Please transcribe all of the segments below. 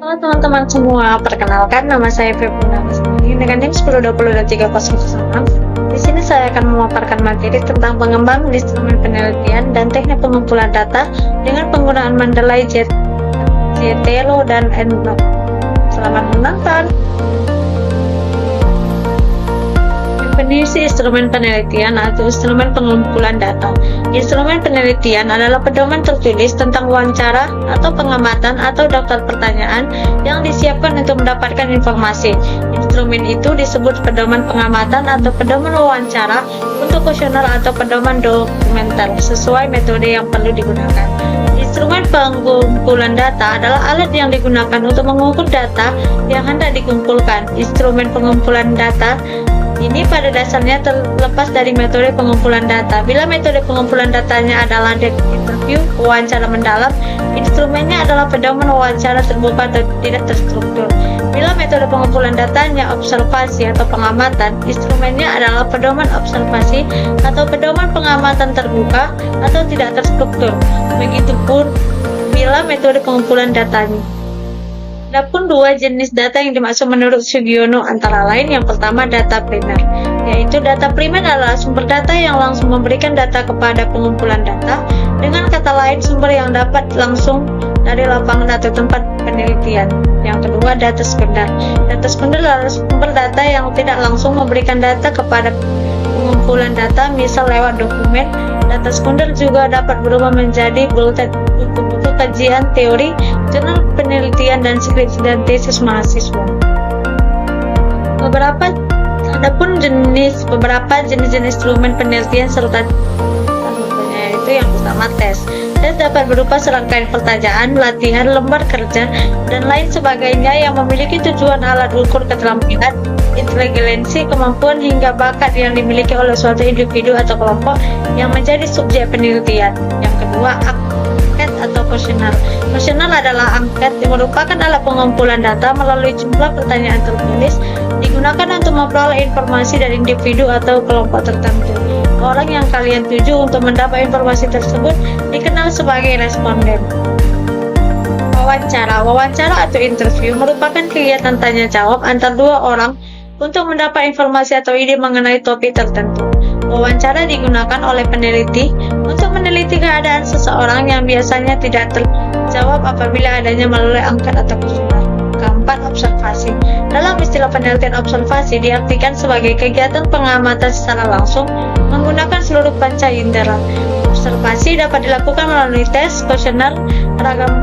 Halo teman-teman semua, perkenalkan nama saya Februari dengan NIM 10202306. Di sini saya akan memaparkan materi tentang pengembangan instrumen penelitian dan teknik pengumpulan data dengan penggunaan Mendeley Zotero dan EndNote. Selamat menonton. Definisi instrumen penelitian atau instrumen pengumpulan data. Instrumen penelitian adalah pedoman tertulis tentang wawancara atau pengamatan atau daftar pertanyaan yang disiapkan untuk mendapatkan informasi. Instrumen itu disebut pedoman pengamatan atau pedoman wawancara untuk kuesioner atau pedoman dokumenter sesuai metode yang perlu digunakan. Instrumen pengumpulan data adalah alat yang digunakan untuk mengukur data yang hendak dikumpulkan. Instrumen pengumpulan data ini pada dasarnya terlepas dari metode pengumpulan data. Bila metode pengumpulan datanya adalah interview, wawancara mendalam, instrumennya adalah pedoman wawancara terbuka atau tidak terstruktur. Bila metode pengumpulan datanya observasi atau pengamatan, instrumennya adalah pedoman observasi atau pedoman pengamatan terbuka atau tidak terstruktur. Begitupun bila metode pengumpulan datanya. Adapun dua jenis data yang dimaksud menurut Sugiono antara lain yang pertama data primer, yaitu data primer adalah sumber data yang langsung memberikan data kepada pengumpulan data, dengan kata lain sumber yang dapat langsung dari lapangan atau tempat penelitian. Yang kedua data sekunder. Data sekunder adalah sumber data yang tidak langsung memberikan data kepada pengumpulan data, misal lewat dokumen. Data sekunder juga dapat berubah menjadi bulletin, buku-buku kajian teori, jurnal penelitian, dan skripsi dan tesis mahasiswa. Beberapa jenis instrumen penelitian serta yaitu yang pertama tes. Tes dapat berupa serangkaian pertanyaan, latihan, lembar kerja, dan lain sebagainya yang memiliki tujuan alat ukur keterampilan, inteligensi, kemampuan, hingga bakat yang dimiliki oleh suatu individu atau kelompok yang menjadi subjek penelitian. Yang kedua, angket atau kuesioner. Kuesioner adalah angket yang merupakan alat pengumpulan data melalui jumlah pertanyaan tertulis, digunakan untuk memperoleh informasi dari individu atau kelompok tertentu. Orang yang kalian tuju untuk mendapat informasi tersebut dikenal sebagai responden. Wawancara atau interview merupakan kegiatan tanya jawab antar dua orang untuk mendapat informasi atau ide mengenai topik tertentu. Wawancara digunakan oleh peneliti untuk meneliti keadaan seseorang yang biasanya tidak terjawab apabila adanya melalui angket atau kuesioner. Keempat, observasi. Dalam istilah penelitian, observasi diartikan sebagai kegiatan pengamatan secara langsung menggunakan seluruh panca indera. Observasi dapat dilakukan melalui tes, kuesioner, ragam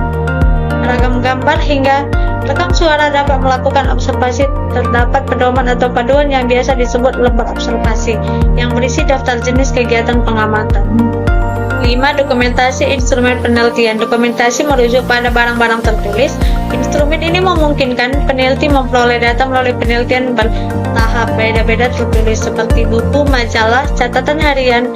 gambar, hingga rekam suara. Dapat melakukan observasi terdapat pedoman atau paduan yang biasa disebut lembar observasi yang berisi daftar jenis kegiatan pengamatan. 5. Dokumentasi instrumen penelitian. Dokumentasi merujuk pada barang-barang tertulis. Instrumen ini memungkinkan peneliti memperoleh data melalui penelitian bertahap beda-beda tertulis seperti buku, majalah, catatan harian,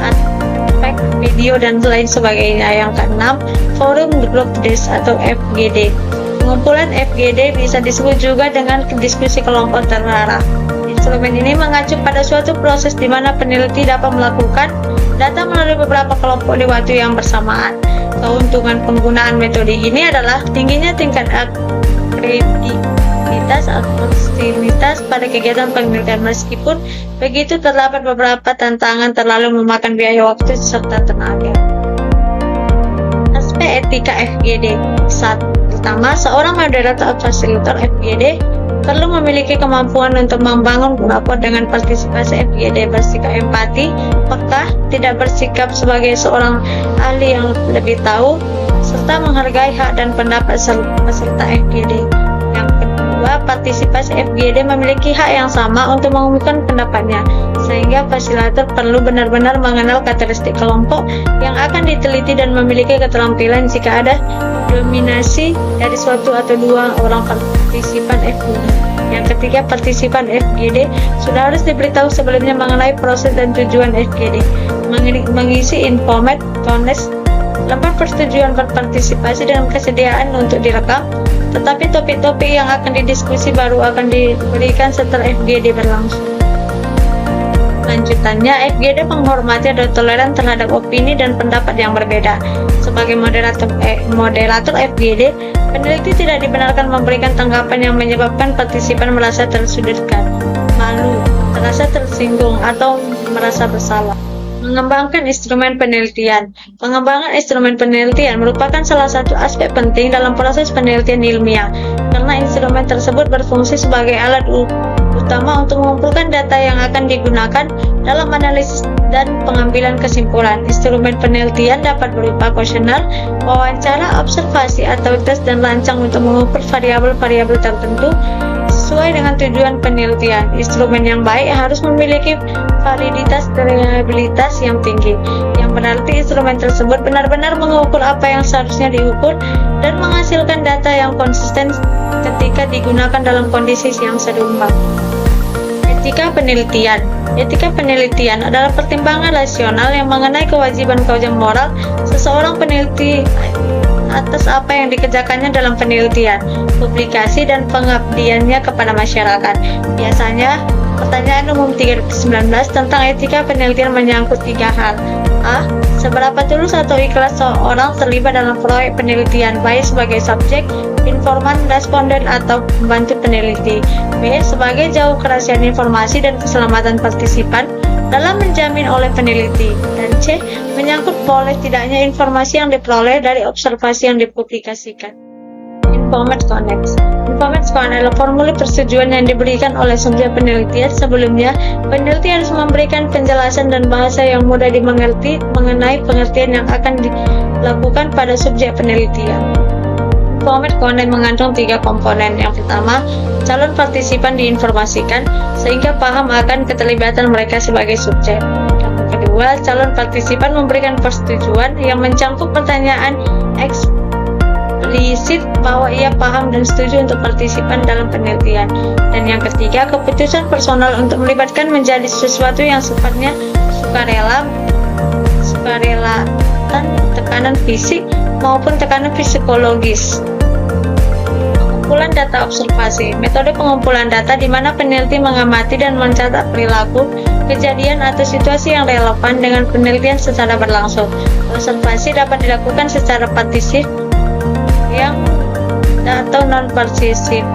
artikel, video, dan lain sebagainya. Yang keenam, forum group desk atau FGD. Pengumpulan FGD bisa disebut juga dengan diskusi kelompok terarah. Instrumen ini mengacu pada suatu proses di mana peneliti dapat melakukan data melalui beberapa kelompok di waktu yang bersamaan. Keuntungan penggunaan metode ini adalah tingginya tingkat akredibilitas atau konsistensitas pada kegiatan penelitian. Meskipun begitu, terdapat beberapa tantangan terlalu memakan biaya waktu serta tenaga. Aspek etika FGD. Pertama, seorang moderator atau fasilitator FGD perlu memiliki kemampuan untuk membangun rapport dengan partisipasi FGD, bersikap empati, peka, tidak bersikap sebagai seorang ahli yang lebih tahu, serta menghargai hak dan pendapat peserta FGD. Yang kedua, partisipasi FGD memiliki hak yang sama untuk mengumumkan pendapatnya, sehingga fasilitator perlu benar-benar mengenal karakteristik kelompok yang akan diteliti dan memiliki keterampilan jika ada dominasi dari suatu atau dua orang partisipan FGD. Yang ketiga, partisipan FGD sudah harus diberitahu sebelumnya mengenai proses dan tujuan FGD, mengisi informat, tulis, lembar persetujuan berpartisipasi dengan kesediaan untuk direkam, tetapi topik-topik yang akan didiskusi baru akan diberikan setelah FGD berlangsung. Lanjutannya, FGD menghormati atau toleran terhadap opini dan pendapat yang berbeda. Sebagai moderator FGD, peneliti tidak dibenarkan memberikan tanggapan yang menyebabkan partisipan merasa tersudutkan, malu, merasa tersinggung, atau merasa bersalah. Mengembangkan instrumen penelitian. Pengembangan instrumen penelitian merupakan salah satu aspek penting dalam proses penelitian ilmiah, karena instrumen tersebut berfungsi sebagai alat utama untuk mengumpulkan data yang akan digunakan dalam analisis dan pengambilan kesimpulan. Instrumen penelitian dapat berupa kuesioner, wawancara, observasi, atau tes dan rancang untuk mengukur variabel-variabel tertentu sesuai dengan tujuan penelitian. Instrumen yang baik harus memiliki validitas dan reliabilitas yang tinggi, yang berarti instrumen tersebut benar-benar mengukur apa yang seharusnya diukur dan menghasilkan data yang konsisten ketika digunakan dalam kondisi yang seimbang. Etika penelitian. Etika penelitian adalah pertimbangan rasional yang mengenai kewajiban-kewajiban moral seseorang peneliti atas apa yang dikerjakannya dalam penelitian, publikasi, dan pengabdiannya kepada masyarakat. Biasanya, pertanyaan umum 319 tentang etika penelitian menyangkut 3 hal. A. Seberapa tulus atau ikhlas seorang terlibat dalam proyek penelitian, baik sebagai subjek, informan, responden, atau pembantu peneliti. B. Sebagai jauh kerahasiaan informasi dan keselamatan partisipan dalam menjamin oleh peneliti. Dan C. Menyangkut boleh tidaknya informasi yang diperoleh dari observasi yang dipublikasikan. Informant Connect. Informant Connect adalah formulir persetujuan yang diberikan oleh subjek penelitian. Sebelumnya, peneliti harus memberikan penjelasan dan bahasa yang mudah dimengerti mengenai pengertian yang akan dilakukan pada subjek penelitian. Informant Connect mengandung 3 komponen. Yang pertama, calon partisipan diinformasikan sehingga paham akan keterlibatan mereka sebagai subjek. Yang kedua, calon partisipan memberikan persetujuan yang mencangkup pertanyaan eksplisit bahwa ia paham dan setuju untuk partisipan dalam penelitian. Dan yang ketiga, keputusan personal untuk melibatkan menjadi sesuatu yang sifatnya sukarela, tekanan fisik maupun tekanan psikologis. Pengumpulan data observasi. Metode pengumpulan data di mana peneliti mengamati dan mencatat perilaku, kejadian, atau situasi yang relevan dengan penelitian secara berlangsung. Observasi dapat dilakukan secara partisip atau non-partisip.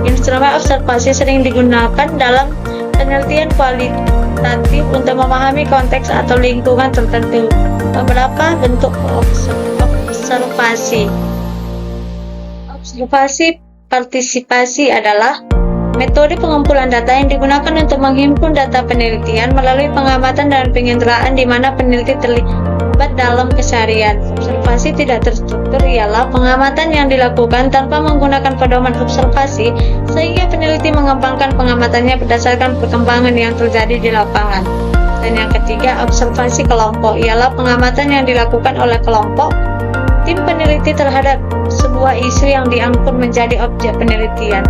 Instrumen observasi sering digunakan dalam penelitian kualitatif untuk memahami konteks atau lingkungan tertentu. Beberapa bentuk observasi. Observasi partisipasi adalah metode pengumpulan data yang digunakan untuk menghimpun data penelitian melalui pengamatan dan penginderaan di mana peneliti terlibat dalam keseharian. Observasi tidak terstruktur ialah pengamatan yang dilakukan tanpa menggunakan pedoman observasi, sehingga peneliti mengembangkan pengamatannya berdasarkan perkembangan yang terjadi di lapangan. Dan yang ketiga, observasi kelompok ialah pengamatan yang dilakukan oleh kelompok tim peneliti terhadap sebuah isu yang diangkut menjadi objek penelitian.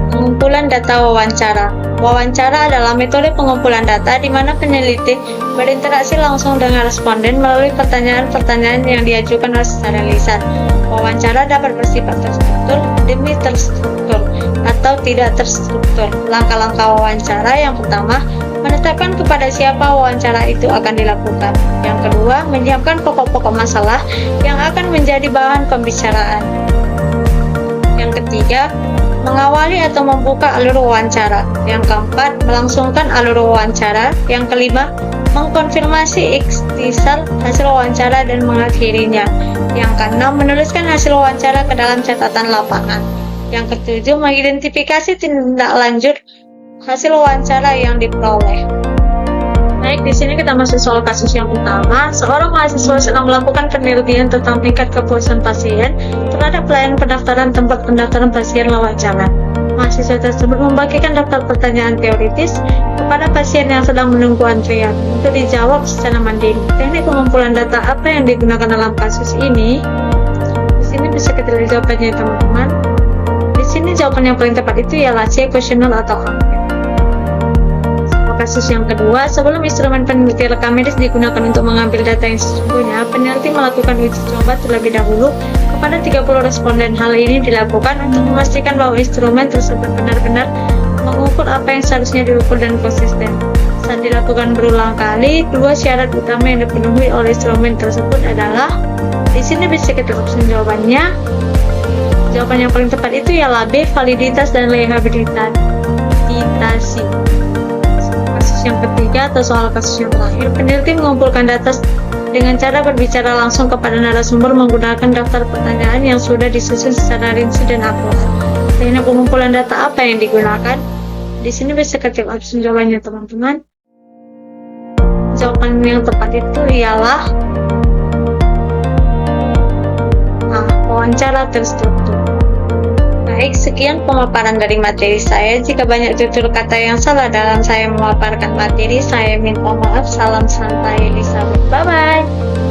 Pengumpulan data wawancara. Wawancara adalah metode pengumpulan data di mana peneliti berinteraksi langsung dengan responden melalui pertanyaan-pertanyaan yang diajukan secara lisan. Wawancara dapat bersifat terstruktur, demi terstruktur, atau tidak terstruktur. Langkah-langkah wawancara: yang pertama, menetapkan kepada siapa wawancara itu akan dilakukan. Yang kedua, menyiapkan pokok-pokok masalah yang akan menjadi bahan pembicaraan. Yang ketiga, mengawali atau membuka alur wawancara. Yang keempat, melangsungkan alur wawancara. Yang kelima, mengkonfirmasi ikhtisar hasil wawancara dan mengakhirinya. Yang keenam, menuliskan hasil wawancara ke dalam catatan lapangan. Yang ketujuh, mengidentifikasi tindak lanjut hasil wawancara yang diperoleh. Baik, di sini kita masuk soal kasus yang pertama. Seorang mahasiswa sedang melakukan penelitian tentang tingkat kepuasan pasien terhadap pelayanan pendaftaran tempat pendaftaran pasien wawancara. Mahasiswa tersebut membagikan daftar pertanyaan teoritis kepada pasien yang sedang menunggu antrian untuk dijawab secara mandiri. Teknik pengumpulan data apa yang digunakan dalam kasus ini? Di sini bisa kita lihat jawabannya, teman-teman. Di sini jawaban yang paling tepat itu ialah C, kuesioner atau angket. Kasus yang kedua, sebelum instrumen peneliti rekam medis digunakan untuk mengambil data yang sesungguhnya, peneliti melakukan uji coba terlebih dahulu kepada 30 responden. Hal ini dilakukan untuk memastikan bahwa instrumen tersebut benar-benar mengukur apa yang seharusnya diukur dan konsisten. Saat dilakukan berulang kali, dua syarat utama yang dipenuhi oleh instrumen tersebut adalah, di sini bisa kita opsi jawabannya. Jawaban yang paling tepat itu ialah B, validitas dan rehabilitasi. Kasus yang ketiga atau soal kasus yang terakhir, peneliti mengumpulkan data dengan cara berbicara langsung kepada narasumber menggunakan daftar pertanyaan yang sudah disusun secara rinci dan akurat. Teknik pengumpulan data apa yang digunakan? Di sini bisa ketik opsi jawabannya teman-teman. Jawaban yang tepat itu ialah wawancara terstruktur. Baik, sekian pemaparan dari materi saya. Jika banyak tutur kata yang salah dalam saya memaparkan materi, saya minta maaf. Salam santai Elizabeth. Bye-bye.